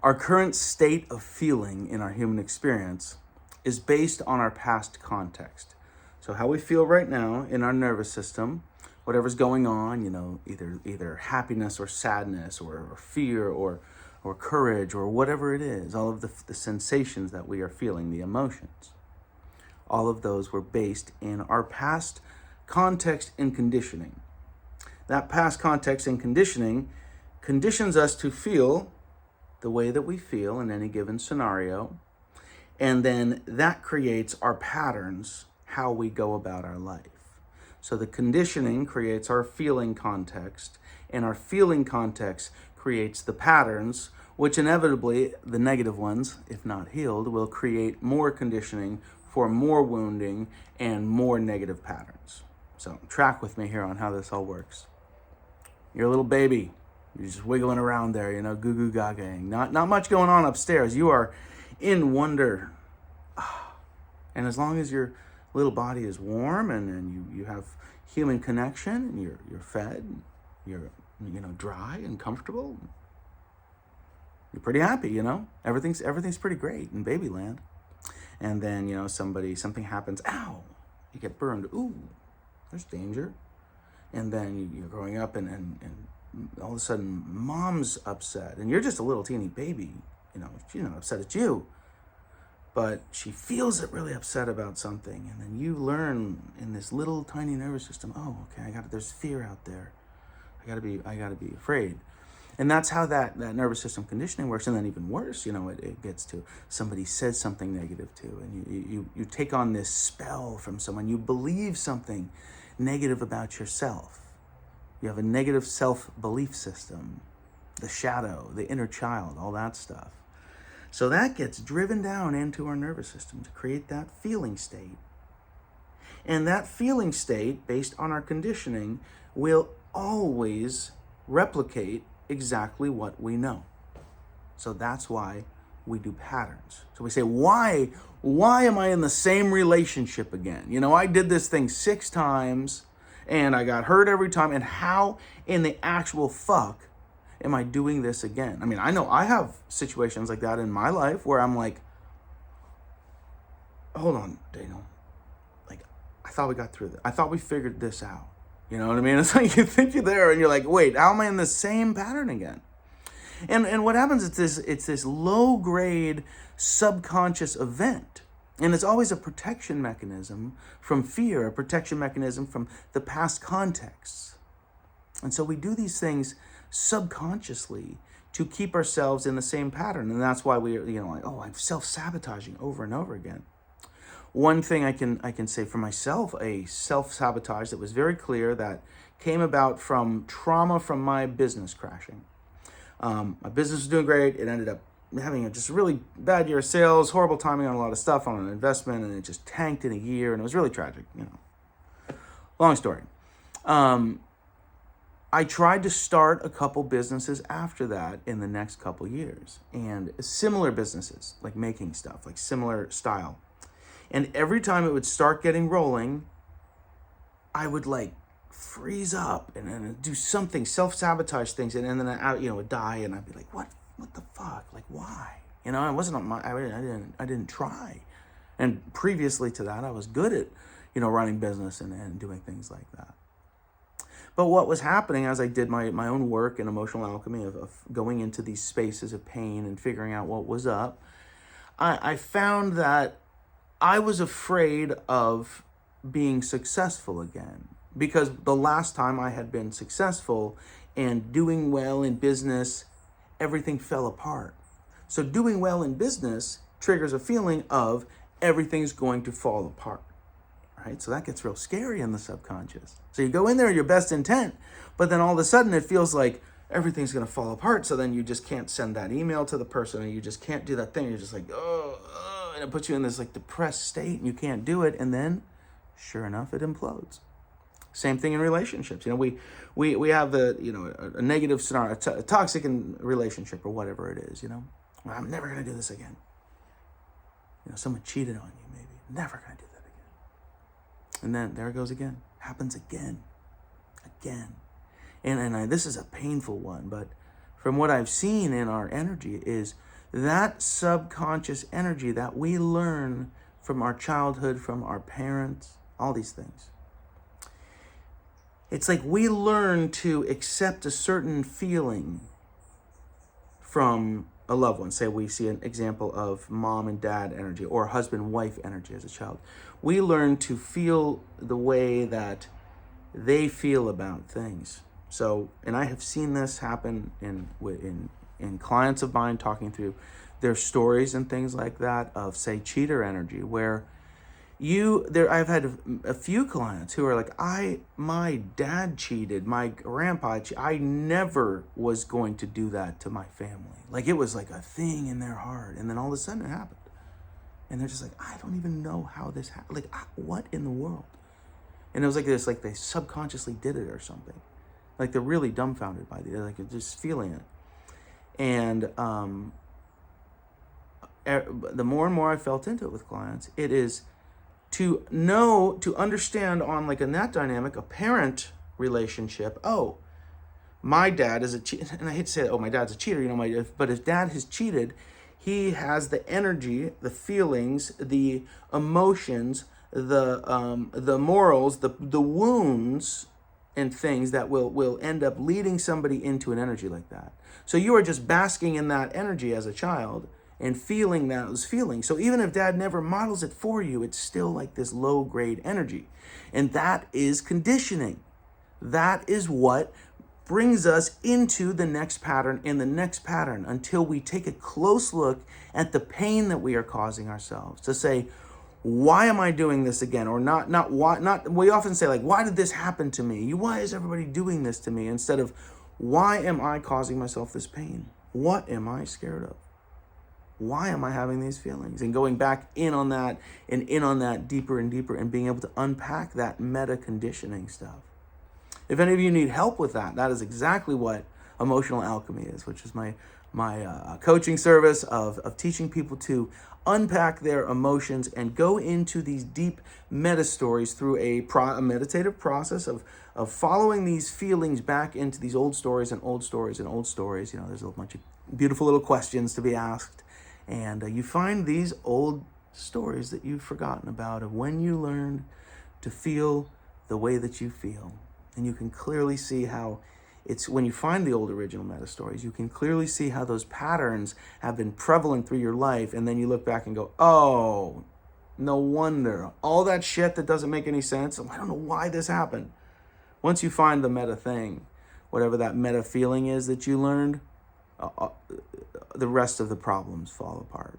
Our current state of feeling in our human experience is based on our past context. So how we feel right now in our nervous system, whatever's going on, either happiness or sadness or fear or courage or whatever it is, all of the sensations that we are feeling, the emotions, all of those were based in our past context and conditioning. That past context and conditioning conditions us to feel the way that we feel in any given scenario. And then that creates our patterns, how we go about our life. So the conditioning creates our feeling context, and our feeling context creates the patterns, which inevitably, the negative ones, if not healed, will create more conditioning for more wounding and more negative patterns. So track with me here on how this all works. You're a little baby. You're just wiggling around there, goo goo gagaing. Not much going on upstairs. You are in wonder. And as long as your little body is warm and you have human connection and you're fed, you're dry and comfortable, you're pretty happy, Everything's pretty great in babyland. And then, something happens, ow, you get burned, ooh, there's danger. And then you're growing up and all of a sudden mom's upset and you're just a little teeny baby, she's not upset at you, but she feels really upset about something. And then you learn in this little tiny nervous system, oh, okay, there's fear out there. I gotta be afraid. And that's how that nervous system conditioning works. And then even worse, it gets to somebody says something negative to, and you take on this spell from someone. You believe something negative about yourself. You have a negative self-belief system, the shadow, the inner child, all that stuff. So that gets driven down into our nervous system to create that feeling state. And that feeling state, based on our conditioning, will always replicate exactly what we know. So that's why we do patterns. So we say, why am I in the same relationship again? I did this thing 6 times and I got hurt every time. And how in the actual fuck am I doing this again? I mean, I know I have situations like that in my life where I'm like, hold on, Daniel. Like, I thought we got through this. I thought we figured this out. You know what I mean? It's like you think you're there and you're like, wait, how am I in the same pattern again? And what happens is it's this low-grade subconscious event. And it's always a protection mechanism from fear, a protection mechanism from the past contexts. And so we do these things subconsciously to keep ourselves in the same pattern. And that's why I'm self-sabotaging over and over again. One thing I can say for myself, a self-sabotage that was very clear that came about from trauma from my business crashing. My business was doing great. It ended up having just a really bad year of sales, horrible timing on a lot of stuff on an investment, and it just tanked in a year, and it was really tragic, Long story. I tried to start a couple businesses after that in the next couple years, and similar businesses, like making stuff, like similar style. And every time it would start getting rolling, I would freeze up and do something, self-sabotage things, and then I would die, and I'd be like, what the fuck? Like, why? It wasn't on I didn't try. And previously to that, I was good at, running business and doing things like that. But what was happening as I did my own work in emotional alchemy of going into these spaces of pain and figuring out what was up, I found that I was afraid of being successful again, because the last time I had been successful and doing well in business, everything fell apart. So doing well in business triggers a feeling of everything's going to fall apart, right? So that gets real scary in the subconscious. So you go in there with your best intent, but then all of a sudden it feels like everything's going to fall apart. So then you just can't send that email to the person, and you just can't do that thing. You're just like, and it puts you in this depressed state and you can't do it. And then sure enough, it implodes. Same thing in relationships. We have a negative scenario, a toxic relationship or whatever it is, Well, I'm never going to do this again. Someone cheated on you, maybe. Never going to do that again. And then there it goes again. Happens again. And this is a painful one, but from what I've seen in our energy, is that subconscious energy that we learn from our childhood, from our parents, all these things. It's like we learn to accept a certain feeling from a loved one. Say we see an example of mom and dad energy or husband-wife energy as a child. We learn to feel the way that they feel about things. So, and I have seen this happen in clients of mine, talking through their stories and things like that, of say cheater energy, where I've had a few clients who are like, my dad cheated, my grandpa I never was going to do that to my family. Like, it was like a thing in their heart, and then all of a sudden it happened. And they're just like, I don't even know how this happened. Like, what in the world? And it was like this, like they subconsciously did it or something. Like they're really dumbfounded by it, like just feeling it. And the more and more I felt into it with clients, it is to understand on like in that dynamic, a parent relationship. Oh, my dad is a cheater, and I hate to say that, oh, my dad's a cheater, but if dad has cheated, he has the energy, the feelings, the emotions, the morals, the wounds and things that will end up leading somebody into an energy like that. So you are just basking in that energy as a child and feeling those feelings. So even if dad never models it for you, it's still like this low grade energy. And that is conditioning. That is what brings us into the next pattern and the next pattern, until we take a close look at the pain that we are causing ourselves, to say, why am I doing this again? Or not why, we often say like, why did this happen to me? Why is everybody doing this to me? Instead of, why am I causing myself this pain? What am I scared of? Why am I having these feelings? And going back in on that and in on that deeper and deeper, and being able to unpack that meta conditioning stuff. If any of you need help with that, that is exactly what Emotional Alchemy is, which is my coaching service of teaching people to unpack their emotions and go into these deep meta stories through a meditative process of following these feelings back into these old stories and old stories and old stories. There's a bunch of beautiful little questions to be asked. And you find these old stories that you've forgotten about, of when you learned to feel the way that you feel. And you can clearly see how it's, when you find the old original meta stories, you can clearly see how those patterns have been prevalent through your life. And then you look back and go, oh, no wonder. All that shit that doesn't make any sense. I don't know why this happened. Once you find the meta thing, whatever that meta feeling is that you learned, the rest of the problems fall apart.